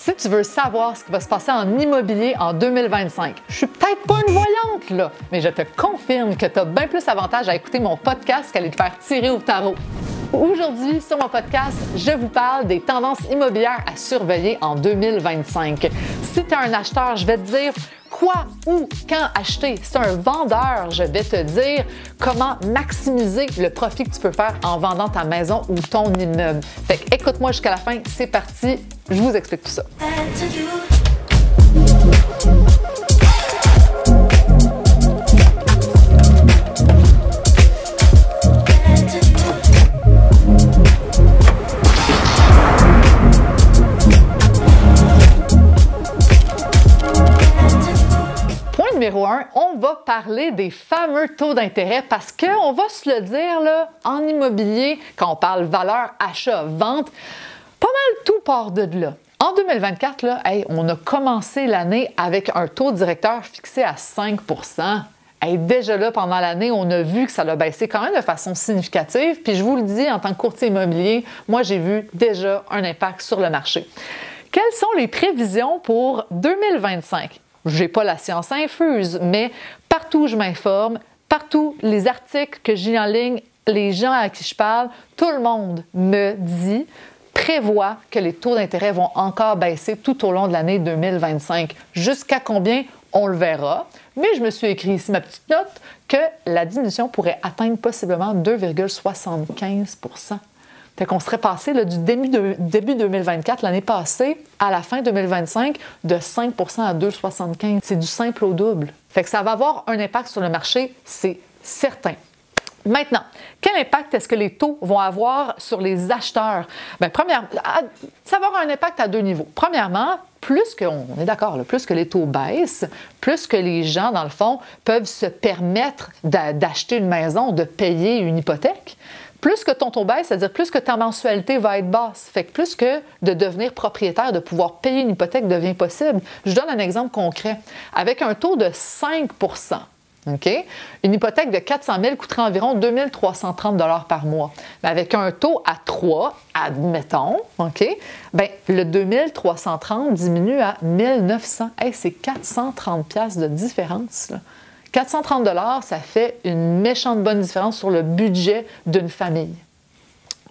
Si tu veux savoir ce qui va se passer en immobilier en 2025, je suis peut-être pas une voyante, là, mais je te confirme que tu as bien plus avantage à écouter mon podcast qu'à aller te faire tirer au tarot. Aujourd'hui, sur mon podcast, je vous parle des tendances immobilières à surveiller en 2025. Si tu es un acheteur, je vais te dire quoi, où, quand acheter. Si tu es un vendeur, je vais te dire comment maximiser le profit que tu peux faire en vendant ta maison ou ton immeuble. Fait que écoute-moi jusqu'à la fin, c'est parti, je vous explique tout ça. Numéro 1, on va parler des fameux taux d'intérêt parce qu'on va se le dire, là, en immobilier, quand on parle valeur, achat, vente, pas mal tout part de là. En 2024, là, on a commencé l'année avec un taux directeur fixé à 5 déjà là, pendant l'année, on a vu que ça a baissé quand même de façon significative. Puis je vous le dis, en tant que courtier immobilier, moi, j'ai vu déjà un impact sur le marché. Quelles sont les prévisions pour 2025? J'ai pas la science infuse, mais partout où je m'informe, partout les articles que j'ai en ligne, les gens à qui je parle, tout le monde me dit, prévoit que les taux d'intérêt vont encore baisser tout au long de l'année 2025. Jusqu'à combien? On le verra. Mais je me suis écrit ici ma petite note que la diminution pourrait atteindre possiblement 2,75 %. Fait qu'on serait passé là, du début 2024, l'année passée, à la fin 2025, de 5 % à 2,75 %. C'est du simple au double. Fait que ça va avoir un impact sur le marché, c'est certain. Maintenant, quel impact est-ce que les taux vont avoir sur les acheteurs? Bien, premièrement, ça va avoir un impact à deux niveaux. Premièrement, plus que les taux baissent, plus que les gens, dans le fond, peuvent se permettre d'acheter une maison, de payer une hypothèque, plus que ton taux baisse, c'est-à-dire plus que ta mensualité va être basse. Fait que plus que de devenir propriétaire, de pouvoir payer une hypothèque devient possible. Je donne un exemple concret. Avec un taux de 5 OK? Une hypothèque de 400 000 coûterait environ 2 330 $ par mois. Mais avec un taux à 3, admettons, OK? Bien, le 2 330 diminue à 1 900. Hey, c'est 430 $ de différence, là. 430 $, ça fait une méchante bonne différence sur le budget d'une famille.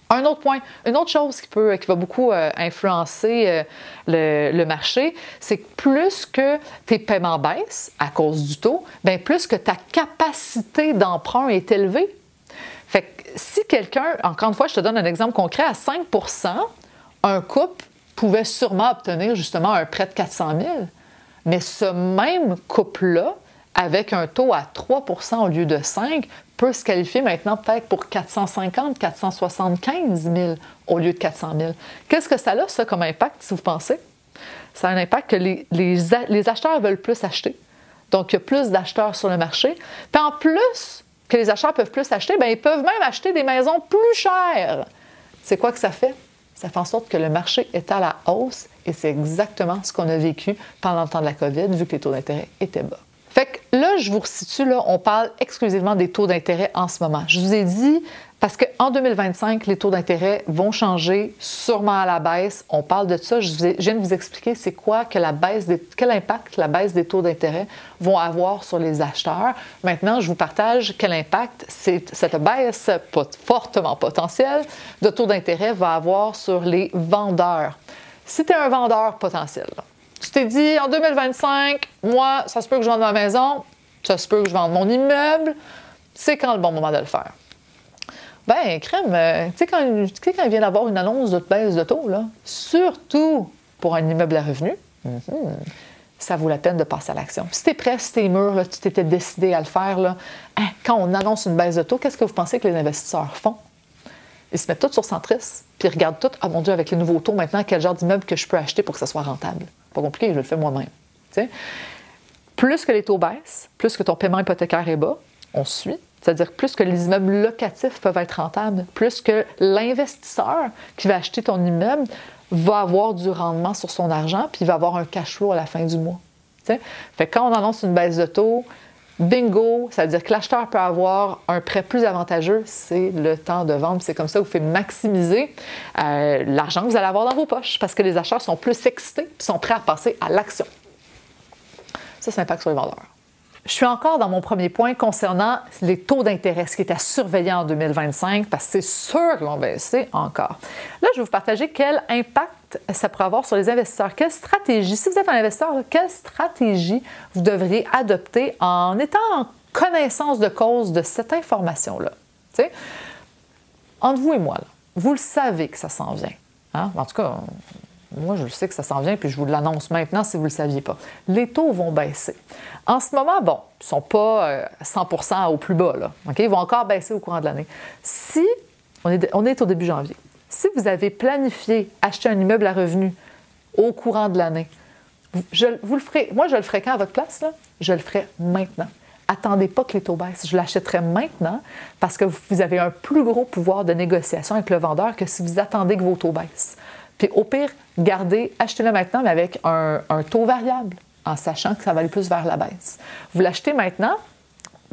Un autre point, une autre chose qui va beaucoup influencer le marché, c'est que plus que tes paiements baissent à cause du taux, bien plus que ta capacité d'emprunt est élevée. Fait que si quelqu'un, encore une fois, je te donne un exemple concret, à 5 %, un couple pouvait sûrement obtenir justement un prêt de 400 000. Mais ce même couple-là, avec un taux à 3 % au lieu de 5 peut se qualifier maintenant peut-être pour 450 475 000 au lieu de 400 000. Qu'est-ce que ça a, ça, comme impact, si vous pensez? Ça a un impact que les acheteurs veulent plus acheter. Donc, il y a plus d'acheteurs sur le marché. Puis en plus que les acheteurs peuvent plus acheter, bien, ils peuvent même acheter des maisons plus chères. C'est quoi que ça fait? Ça fait en sorte que le marché est à la hausse et c'est exactement ce qu'on a vécu pendant le temps de la COVID, vu que les taux d'intérêt étaient bas. Fait que là, je vous resitue, là, on parle exclusivement des taux d'intérêt en ce moment. Je vous ai dit, parce qu'en 2025, les taux d'intérêt vont changer, sûrement à la baisse. On parle de ça. Je viens de vous expliquer c'est quoi que quel impact la baisse des taux d'intérêt vont avoir sur les acheteurs. Maintenant, je vous partage quel impact cette baisse fortement potentielle de taux d'intérêt va avoir sur les vendeurs. Si tu es un vendeur potentiel, là, tu t'es dit, en 2025, moi, ça se peut que je vende ma maison, ça se peut que je vende mon immeuble. C'est quand le bon moment de le faire? Bien, crème, tu sais, quand il vient d'avoir une annonce de baisse de taux, là, surtout pour un immeuble à revenu, ça vaut la peine de passer à l'action. Si tu es prêt, si tu es mûr, là, tu t'étais décidé à le faire, là, quand on annonce une baisse de taux, qu'est-ce que vous pensez que les investisseurs font? Ils se mettent tous sur Centris, puis ils regardent tout. Ah mon Dieu, avec les nouveaux taux maintenant, quel genre d'immeuble que je peux acheter pour que ça soit rentable? Pas compliqué, je le fais moi-même. T'sais? Plus que les taux baissent, plus que ton paiement hypothécaire est bas, on suit. C'est-à-dire plus que les immeubles locatifs peuvent être rentables, plus que l'investisseur qui va acheter ton immeuble va avoir du rendement sur son argent, puis il va avoir un cash flow à la fin du mois. T'sais? Fait que quand on annonce une baisse de taux, bingo, ça veut dire que l'acheteur peut avoir un prêt plus avantageux, c'est le temps de vendre. C'est comme ça que vous faites maximiser l'argent que vous allez avoir dans vos poches parce que les acheteurs sont plus excités et sont prêts à passer à l'action. Ça, c'est l'impact sur les vendeurs. Je suis encore dans mon premier point concernant les taux d'intérêt, ce qui est à surveiller en 2025, parce que c'est sûr qu'ils vont baisser encore. Là, je vais vous partager quel impact ça pourrait avoir sur les investisseurs. Quelle stratégie, si vous êtes un investisseur, quelle stratégie vous devriez adopter en étant en connaissance de cause de cette information-là. Tu sais, entre vous et moi, là, vous le savez que ça s'en vient. Hein? En tout cas, moi, je le sais que ça s'en vient, puis je vous l'annonce maintenant si vous ne le saviez pas. Les taux vont baisser. En ce moment, bon, ils ne sont pas 100% au plus bas, là. Okay? Ils vont encore baisser au courant de l'année. Si, on est au début janvier, si vous avez planifié acheter un immeuble à revenu au courant de l'année, vous le ferez. Moi, je le ferai quand à votre place, là? Je le ferai maintenant. Attendez pas que les taux baissent. Je l'achèterai maintenant parce que vous avez un plus gros pouvoir de négociation avec le vendeur que si vous attendez que vos taux baissent. Puis au pire, achetez-le maintenant, mais avec un taux variable, en sachant que ça va aller plus vers la baisse. Vous l'achetez maintenant,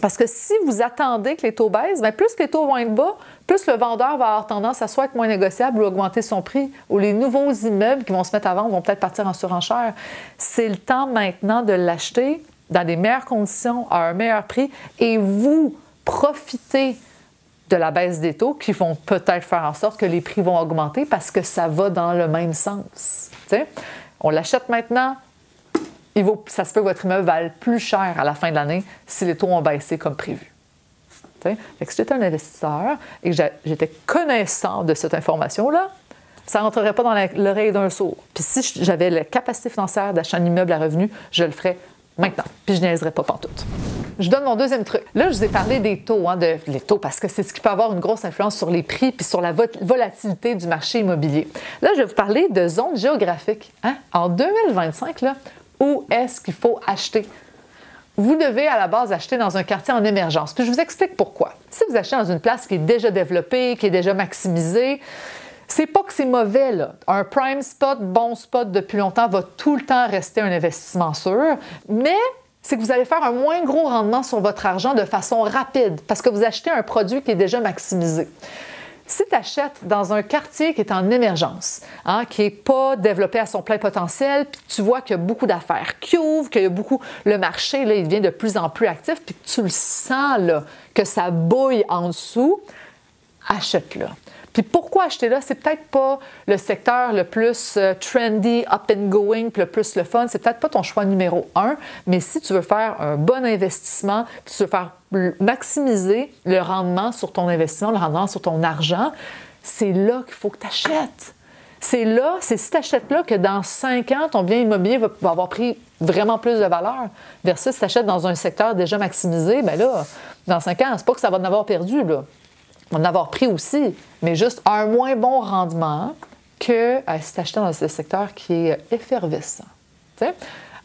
parce que si vous attendez que les taux baissent, bien, plus les taux vont être bas, plus le vendeur va avoir tendance à soit être moins négociable ou augmenter son prix, ou les nouveaux immeubles qui vont se mettre à vendre vont peut-être partir en surenchère. C'est le temps maintenant de l'acheter dans des meilleures conditions, à un meilleur prix, et vous profitez de la baisse des taux qui vont peut-être faire en sorte que les prix vont augmenter parce que ça va dans le même sens. T'sais? On l'achète maintenant, ça se peut que votre immeuble vale plus cher à la fin de l'année si les taux ont baissé comme prévu. Fait que si j'étais un investisseur et que j'étais connaissant de cette information-là, ça ne rentrerait pas dans l'oreille d'un sourd. Puis si j'avais la capacité financière d'acheter un immeuble à revenu, je le ferais maintenant. Puis je niaiserais pas pantoute. Je donne mon deuxième truc. Là, je vous ai parlé des taux, les taux, parce que c'est ce qui peut avoir une grosse influence sur les prix puis sur la volatilité du marché immobilier. Là, je vais vous parler de zones géographiques. Hein? En 2025, là, où est-ce qu'il faut acheter? Vous devez à la base acheter dans un quartier en émergence. Puis je vous explique pourquoi. Si vous achetez dans une place qui est déjà développée, qui est déjà maximisée, c'est pas que c'est mauvais, là. Un prime spot, bon spot depuis longtemps, va tout le temps rester un investissement sûr, mais c'est que vous allez faire un moins gros rendement sur votre argent de façon rapide parce que vous achetez un produit qui est déjà maximisé. Si tu achètes dans un quartier qui est en émergence, hein, qui n'est pas développé à son plein potentiel, puis tu vois qu'il y a beaucoup d'affaires qui ouvrent, qu'il y a beaucoup... Le marché, là, il devient de plus en plus actif, puis que tu le sens, là, que ça bouille en dessous, achète-le. Puis pourquoi acheter là? C'est peut-être pas le secteur le plus trendy, up and going, puis le plus le fun. C'est peut-être pas ton choix numéro 1, mais si tu veux faire un bon investissement, puis tu veux faire maximiser le rendement sur ton investissement, le rendement sur ton argent, c'est là qu'il faut que tu achètes. C'est si tu achètes là que dans 5 ans, ton bien immobilier va avoir pris vraiment plus de valeur. Versus si tu achètes dans un secteur déjà maximisé, bien là, dans 5 ans, c'est pas que ça va en avoir perdu, là. On va en avoir pris aussi, mais juste un moins bon rendement que si tu achetais dans ce secteur qui est effervescent. T'sais?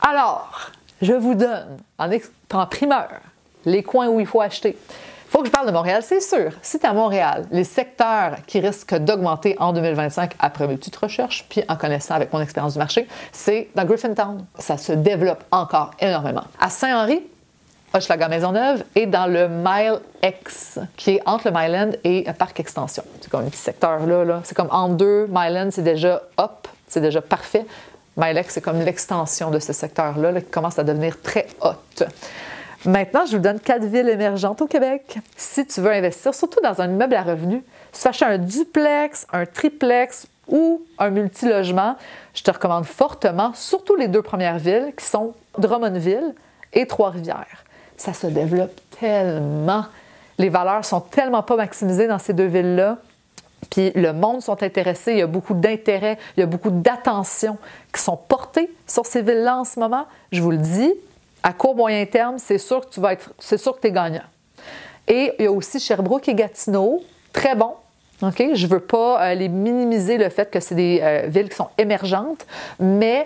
Alors, je vous donne en primeur les coins où il faut acheter. Il faut que je parle de Montréal, c'est sûr. Si tu es à Montréal, les secteurs qui risquent d'augmenter en 2025 après mes petites recherches, puis en connaissant avec mon expérience du marché, c'est dans Griffintown. Ça se développe encore énormément. À Saint-Henri, Hochelaga-Maisonneuve et dans le Mile X, qui est entre le Mile End et Parc Extension. C'est comme un petit secteur là. C'est comme entre deux. Mile End, c'est déjà up, c'est déjà parfait. Mile X, c'est comme l'extension de ce secteur-là qui commence à devenir très haute. Maintenant, je vous donne 4 villes émergentes au Québec. Si tu veux investir, surtout dans un immeuble à revenus, si tu achètes un duplex, un triplex ou un multilogement, je te recommande fortement, surtout les 2 premières villes qui sont Drummondville et Trois-Rivières. Ça se développe tellement. Les valeurs sont tellement pas maximisées dans ces 2 villes-là. Puis le monde sont intéressés, il y a beaucoup d'intérêt, il y a beaucoup d'attention qui sont portées sur ces villes-là en ce moment. Je vous le dis, à court moyen terme, c'est sûr que tu es gagnant. Et il y a aussi Sherbrooke et Gatineau, très bon. Okay? Je ne veux pas les minimiser le fait que c'est des villes qui sont émergentes, mais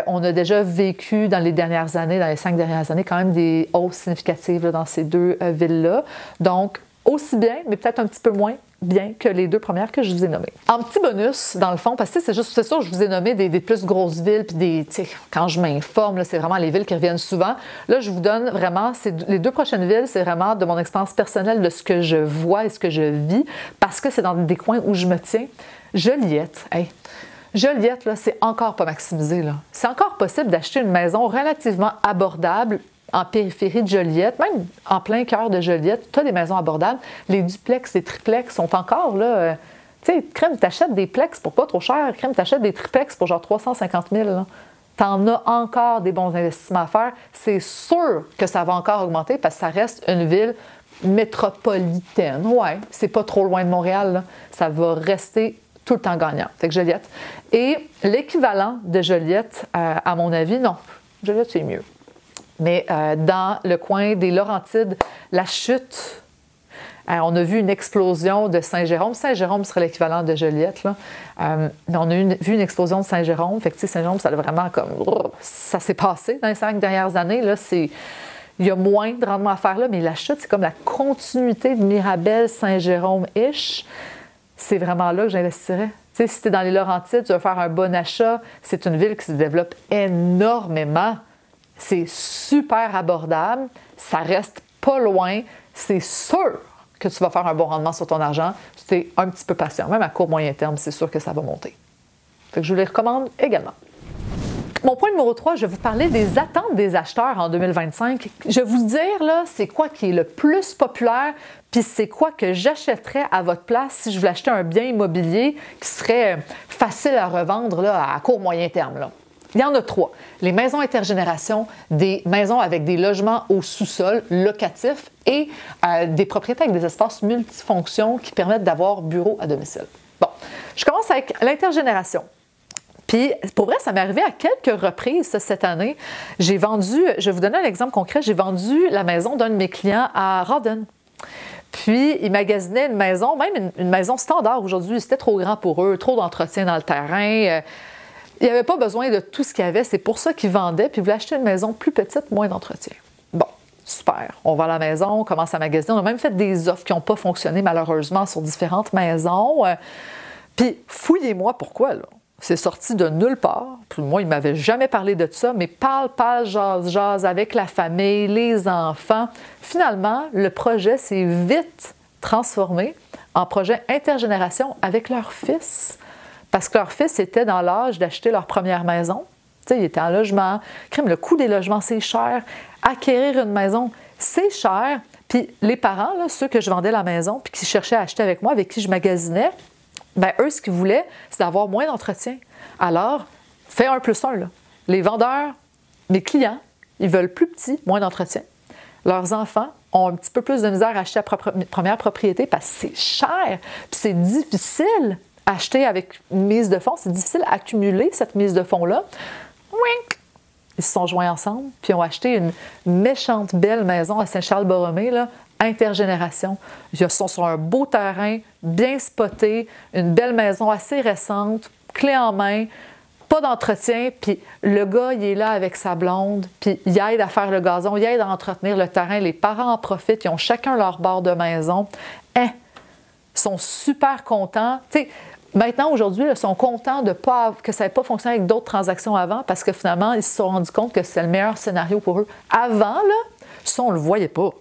on a déjà vécu dans les dernières années, dans les 5 dernières années, quand même des hausses significatives là, dans ces 2 villes-là. Donc, aussi bien, mais peut-être un petit peu moins bien que les 2 premières que je vous ai nommées. En petit bonus, dans le fond, parce que c'est sûr, je vous ai nommé des plus grosses villes, puis quand je m'informe, c'est vraiment les villes qui reviennent souvent. Là, je vous donne vraiment, les 2 prochaines villes, c'est vraiment de mon expérience personnelle, de ce que je vois et ce que je vis, parce que c'est dans des coins où je me tiens. Joliette, Joliette, là, c'est encore pas maximisé, là. C'est encore possible d'acheter une maison relativement abordable en périphérie de Joliette, même en plein cœur de Joliette. Tu as des maisons abordables. Les duplex, les triplex sont encore là. Tu sais, crème, t'achètes des plex pour pas trop cher. Crème, t'achètes des triplex pour genre 350 000. T'en as encore des bons investissements à faire. C'est sûr que ça va encore augmenter parce que ça reste une ville métropolitaine. Ouais, c'est pas trop loin de Montréal, là. Ça va rester tout le temps gagnant. Fait que Joliette. Et l'équivalent de Joliette, à mon avis, non. Joliette, c'est mieux. Mais dans le coin des Laurentides, la Chute, on a vu une explosion de Saint-Jérôme. Saint-Jérôme serait l'équivalent de Joliette, là. Mais on a vu une explosion de Saint-Jérôme. Fait que Saint-Jérôme, ça a vraiment comme... Ça s'est passé dans les 5 dernières années. Là, il y a moins de rendement à faire là, mais la Chute, c'est comme la continuité de Mirabel, Saint-Jérôme-ish. C'est vraiment là que j'investirais. Tu sais, si tu es dans les Laurentides, tu vas faire un bon achat. C'est une ville qui se développe énormément. C'est super abordable. Ça reste pas loin. C'est sûr que tu vas faire un bon rendement sur ton argent. Si tu es un petit peu patient. Même à court moyen terme, c'est sûr que ça va monter. Fait que je vous les recommande également. Mon point numéro 3, je vais vous parler des attentes des acheteurs en 2025. Je vais vous dire, là, c'est quoi qui est le plus populaire, puis c'est quoi que j'achèterais à votre place si je voulais acheter un bien immobilier qui serait facile à revendre là, à court moyen terme, là. Il y en a 3. Les maisons intergénération, des maisons avec des logements au sous-sol locatifs et des propriétés avec des espaces multifonctions qui permettent d'avoir bureau à domicile. Bon, je commence avec l'intergénération. Puis, pour vrai, ça m'est arrivé à quelques reprises cette année. J'ai vendu, je vais vous donner un exemple concret, j'ai vendu la maison d'un de mes clients à Rawdon. Puis, ils magasinaient une maison, même une maison standard aujourd'hui. C'était trop grand pour eux, trop d'entretien dans le terrain. Il n'y avait pas besoin de tout ce qu'il y avait. C'est pour ça qu'ils vendaient. Puis, ils voulaient acheter une maison plus petite, moins d'entretien. Bon, super. On va à la maison, on commence à magasiner. On a même fait des offres qui n'ont pas fonctionné, malheureusement, sur différentes maisons. Puis, fouillez-moi pourquoi, là. C'est sorti de nulle part. Puis moi, il ne m'avait jamais parlé de ça, mais parle, jase avec la famille, les enfants. Finalement, le projet s'est vite transformé en projet intergénération avec leur fils. Parce que leur fils était dans l'âge d'acheter leur première maison. Tu sais, il était en logement. Crème, le coût des logements, c'est cher. Acquérir une maison, c'est cher. Puis les parents, là, ceux que je vendais la maison puis qui cherchaient à acheter avec moi, avec qui je magasinais, bien, eux, ce qu'ils voulaient, c'est d'avoir moins d'entretien. Alors, fais 1+1, là. Les vendeurs, mes clients, ils veulent plus petit, moins d'entretien. Leurs enfants ont un petit peu plus de misère à acheter la première propriété parce que c'est cher, puis c'est difficile à acheter avec une mise de fonds. C'est difficile à accumuler cette mise de fonds-là. Wink! Ils se sont joints ensemble, puis ont acheté une méchante belle maison à Saint-Charles-Borromée, là, intergénération. Ils sont sur un beau terrain, bien spoté, une belle maison assez récente, clé en main, pas d'entretien, puis le gars, il est là avec sa blonde, puis il aide à faire le gazon, il aide à entretenir le terrain, les parents en profitent, ils ont chacun leur bord de maison. Ils sont super contents. Tu sais, maintenant, aujourd'hui, ils sont contents que ça n'ait pas fonctionné avec d'autres transactions avant parce que finalement, ils se sont rendus compte que c'est le meilleur scénario pour eux. Avant, là, ça, on ne le voyait pas.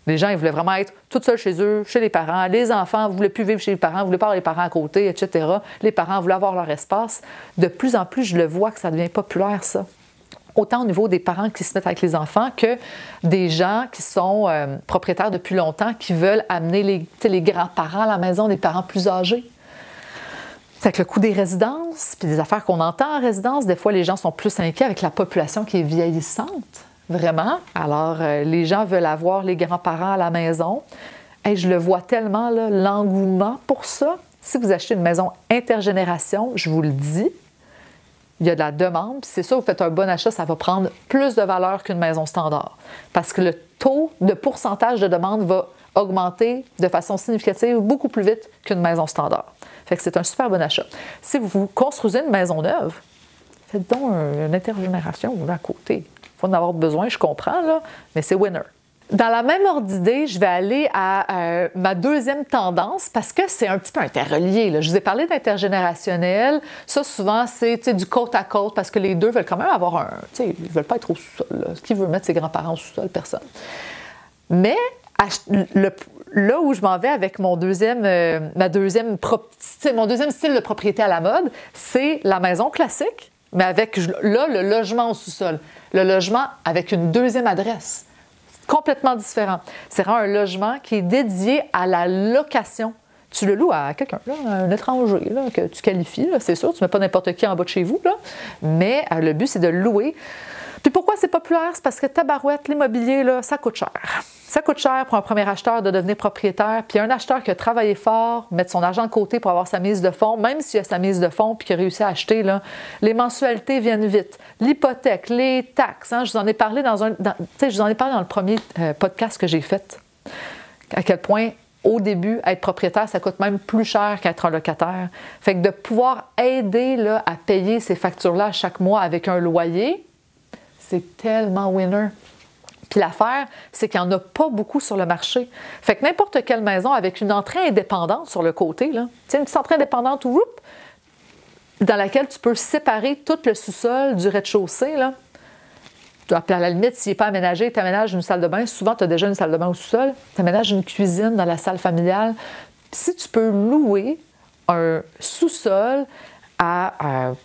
Les gens, ils voulaient vraiment être tout seuls chez eux, chez les parents. Les enfants ne voulaient plus vivre chez les parents, ne voulaient pas avoir les parents à côté, etc. Les parents voulaient avoir leur espace. De plus en plus, je le vois que ça devient populaire, ça. Autant au niveau des parents qui se mettent avec les enfants que des gens qui sont propriétaires depuis longtemps, qui veulent amener les grands-parents à la maison, des parents plus âgés. Avec le coût des résidences, puis des affaires qu'on entend en résidence, des fois, les gens sont plus inquiets avec la population qui est vieillissante. Vraiment. Alors, les gens veulent avoir les grands-parents à la maison. Et je le vois tellement, là, l'engouement pour ça. Si vous achetez une maison intergénération, je vous le dis, il y a de la demande. Puis c'est sûr, vous faites un bon achat, ça va prendre plus de valeur qu'une maison standard. Parce que le taux de pourcentage de demande va augmenter de façon significative beaucoup plus vite qu'une maison standard. Fait que c'est un super bon achat. Si vous construisez une maison neuve, faites donc une intergénération à côté. Il faut en avoir besoin, je comprends, là, mais c'est winner. Dans la même ordre d'idée, je vais aller à ma deuxième tendance parce que c'est un petit peu interrelié, là. Je vous ai parlé d'intergénérationnel. Ça, souvent, c'est du côte à côte parce que les deux veulent quand même avoir un... Ils ne veulent pas être au sous-sol. Qui veut mettre ses grands-parents au sous-sol? Personne. Mais là où je m'en vais avec mon deuxième style de propriété à la mode, c'est la maison classique, mais avec là, le logement au sous-sol. Le logement avec une deuxième adresse. Complètement différent. C'est vraiment un logement qui est dédié à la location. Tu le loues à quelqu'un, un étranger là, que tu qualifies, c'est sûr. Tu ne mets pas n'importe qui en bas de chez vous, là, mais le but, c'est de le louer. Puis pourquoi c'est populaire? C'est parce que tabarouette, l'immobilier, là, ça coûte cher. Ça coûte cher pour un premier acheteur de devenir propriétaire. Puis un acheteur qui a travaillé fort, mettre son argent de côté pour avoir sa mise de fonds, même s'il a sa mise de fonds puis qu'il a réussi à acheter, là, les mensualités viennent vite. L'hypothèque, les taxes, je vous en ai parlé dans le premier podcast que j'ai fait. À quel point, au début, être propriétaire, ça coûte même plus cher qu'être un locataire. Fait que de pouvoir aider là, à payer ces factures-là chaque mois avec un loyer, c'est tellement winner. Puis l'affaire, c'est qu'il n'y en a pas beaucoup sur le marché. Fait que n'importe quelle maison avec une entrée indépendante sur le côté, là, une petite entrée indépendante dans laquelle tu peux séparer tout le sous-sol du rez-de-chaussée, là. À la limite, s'il n'est pas aménagé, tu aménages une salle de bain. Souvent, tu as déjà une salle de bain au sous-sol. Tu aménages une cuisine dans la salle familiale. Si tu peux louer un sous-sol à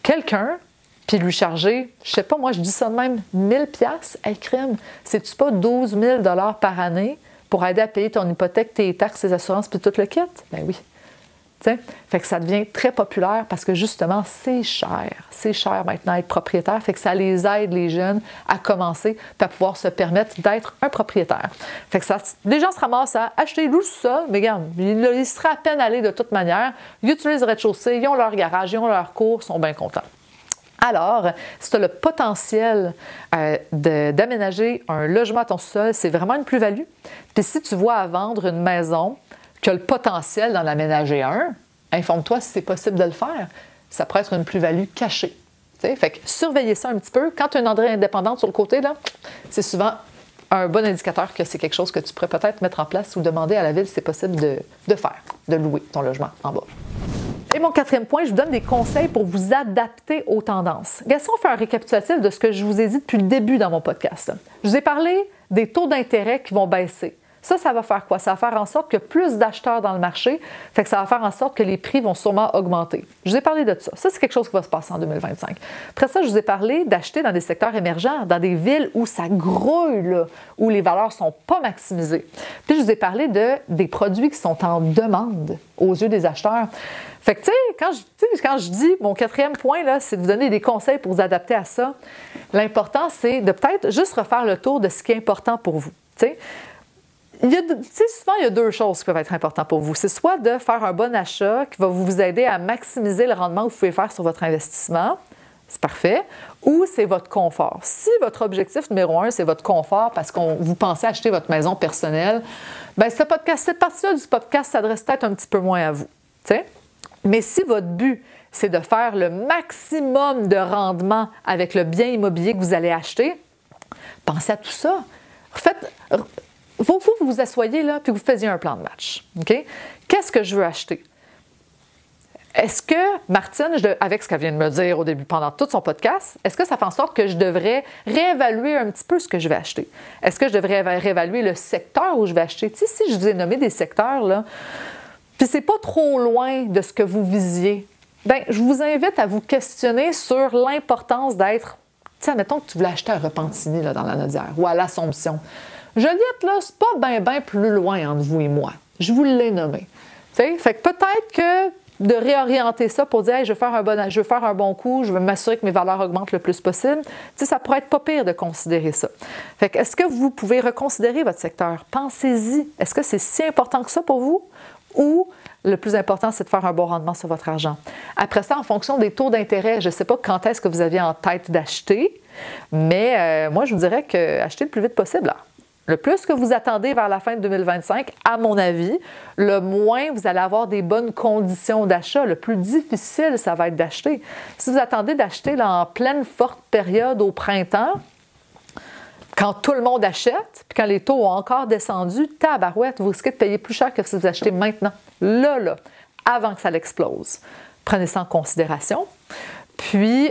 quelqu'un, puis lui charger, je sais pas, moi, je dis ça de même, 1000 $, hey, crème, c'est-tu pas 12 000 $ par année pour aider à payer ton hypothèque, tes taxes, tes assurances, puis tout le kit? Ben oui. T'sais? Fait que ça devient très populaire parce que justement, c'est cher. C'est cher maintenant être propriétaire. Fait que ça les aide, les jeunes, à commencer puis à pouvoir se permettre d'être un propriétaire. Fait que les gens se ramassent à acheter louent ça, mais regarde, ils seraient à peine allés de toute manière. Ils utilisent le rez-de-chaussée, ils ont leur garage, ils ont leur cour, ils sont bien contents. Alors, si tu as le potentiel d'aménager un logement à ton sous-sol, c'est vraiment une plus-value. Puis si tu vois à vendre une maison qui a le potentiel d'en aménager un, informe-toi si c'est possible de le faire. Ça pourrait être une plus-value cachée. T'sais? Fait que surveillez ça un petit peu. Quand tu as une entrée indépendante sur le côté, là, c'est souvent un bon indicateur que c'est quelque chose que tu pourrais peut-être mettre en place ou demander à la ville si c'est possible de faire, de louer ton logement en bas. Et mon quatrième point, je vous donne des conseils pour vous adapter aux tendances. Si on fait un récapitulatif de ce que je vous ai dit depuis le début dans mon podcast. Je vous ai parlé des taux d'intérêt qui vont baisser. Ça va faire quoi? Ça va faire en sorte qu'il y a plus d'acheteurs dans le marché, fait que ça va faire en sorte que les prix vont sûrement augmenter. Je vous ai parlé de ça. Ça, c'est quelque chose qui va se passer en 2025. Après ça, je vous ai parlé d'acheter dans des secteurs émergents, dans des villes où ça grouille, là, où les valeurs ne sont pas maximisées. Puis, je vous ai parlé des produits qui sont en demande aux yeux des acheteurs. Fait que, tu sais, quand je dis mon quatrième point, là, c'est de vous donner des conseils pour vous adapter à ça. L'important, c'est de peut-être juste refaire le tour de ce qui est important pour vous. Tu sais, souvent, il y a deux choses qui peuvent être importantes pour vous. C'est soit de faire un bon achat qui va vous aider à maximiser le rendement que vous pouvez faire sur votre investissement. C'est parfait. Ou c'est votre confort. Si votre objectif numéro 1, c'est votre confort parce que vous pensez acheter votre maison personnelle, bien, cette partie-là du podcast s'adresse peut-être un petit peu moins à vous. T'sais? Mais si votre but, c'est de faire le maximum de rendement avec le bien immobilier que vous allez acheter, pensez à tout ça. Vous vous asseyez là puis vous faisiez un plan de match. OK? Qu'est-ce que je veux acheter? Est-ce que, Martine, avec ce qu'elle vient de me dire au début, pendant tout son podcast, est-ce que ça fait en sorte que je devrais réévaluer un petit peu ce que je vais acheter? Est-ce que je devrais réévaluer le secteur où je vais acheter? Tu sais, si je vous ai nommé des secteurs, là, puis c'est pas trop loin de ce que vous visiez, bien, je vous invite à vous questionner sur l'importance d'être, tu sais, admettons que tu voulais acheter à Repentigny, là, dans la Nodière, ou à l'Assomption. Joliette, là, c'est pas bien plus loin entre vous et moi. Je vous l'ai nommé. Tu sais, fait que peut-être que de réorienter ça pour dire hey, je veux faire un bon coup, je veux m'assurer que mes valeurs augmentent le plus possible, tu sais, ça pourrait être pas pire de considérer ça. Fait que est-ce que vous pouvez reconsidérer votre secteur? Pensez-y. Est-ce que c'est si important que ça pour vous? Ou le plus important, c'est de faire un bon rendement sur votre argent. Après ça, en fonction des taux d'intérêt, je ne sais pas quand est-ce que vous aviez en tête d'acheter, mais moi, je vous dirais que achetez le plus vite possible. Là. Le plus que vous attendez vers la fin de 2025, à mon avis, le moins vous allez avoir des bonnes conditions d'achat. Le plus difficile, ça va être d'acheter. Si vous attendez d'acheter là, en pleine forte période au printemps, Quand tout le monde achète, puis quand les taux ont encore descendu, tabarouette, vous risquez de payer plus cher que si vous achetez maintenant. Là, avant que ça l'explose. Prenez ça en considération. Puis,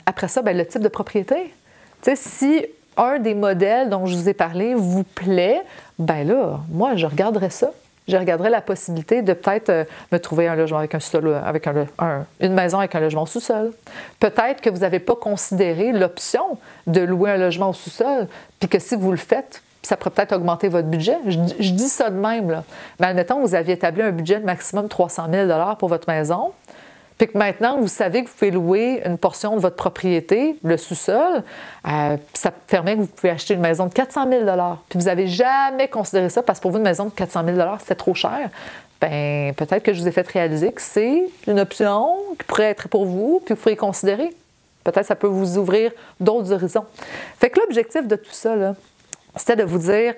après ça, le type de propriété. Tu sais, si un des modèles dont je vous ai parlé vous plaît, là, moi, je regarderais ça. Je regarderais la possibilité de peut-être me trouver un logement avec un sous-sol, avec une maison avec un logement au sous-sol. Peut-être que vous n'avez pas considéré l'option de louer un logement au sous-sol, puis que si vous le faites, ça pourrait peut-être augmenter votre budget. Je dis ça de même, là. Mais admettons, vous aviez établi un budget de maximum 300 000 $ pour votre maison, puis que maintenant, vous savez que vous pouvez louer une portion de votre propriété, le sous-sol, ça permet que vous pouvez acheter une maison de 400 000 $. Puis vous n'avez jamais considéré ça parce que pour vous, une maison de 400 000 $, c'était trop cher. Peut-être que je vous ai fait réaliser que c'est une option qui pourrait être pour vous, puis vous pourriez considérer. Peut-être que ça peut vous ouvrir d'autres horizons. Fait que l'objectif de tout ça, là, c'était de vous dire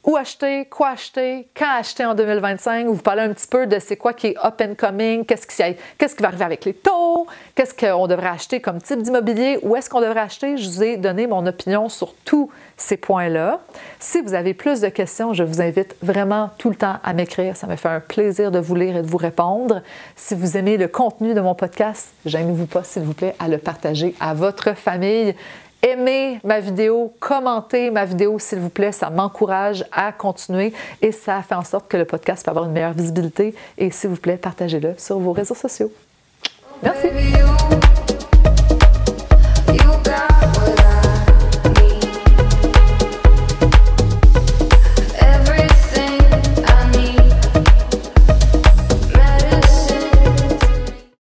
où acheter, quoi acheter, quand acheter en 2025. Vous parlez un petit peu de c'est quoi qui est up and coming, qu'est-ce qui va arriver avec les taux, qu'est-ce qu'on devrait acheter comme type d'immobilier, où est-ce qu'on devrait acheter. Je vous ai donné mon opinion sur tous ces points-là. Si vous avez plus de questions, je vous invite vraiment tout le temps à m'écrire. Ça me fait un plaisir de vous lire et de vous répondre. Si vous aimez le contenu de mon podcast, gênez-vous pas, s'il vous plaît, à le partager à votre famille. Aimez ma vidéo, commentez ma vidéo s'il vous plaît, ça m'encourage à continuer et ça fait en sorte que le podcast peut avoir une meilleure visibilité et s'il vous plaît, partagez-le sur vos réseaux sociaux. Merci!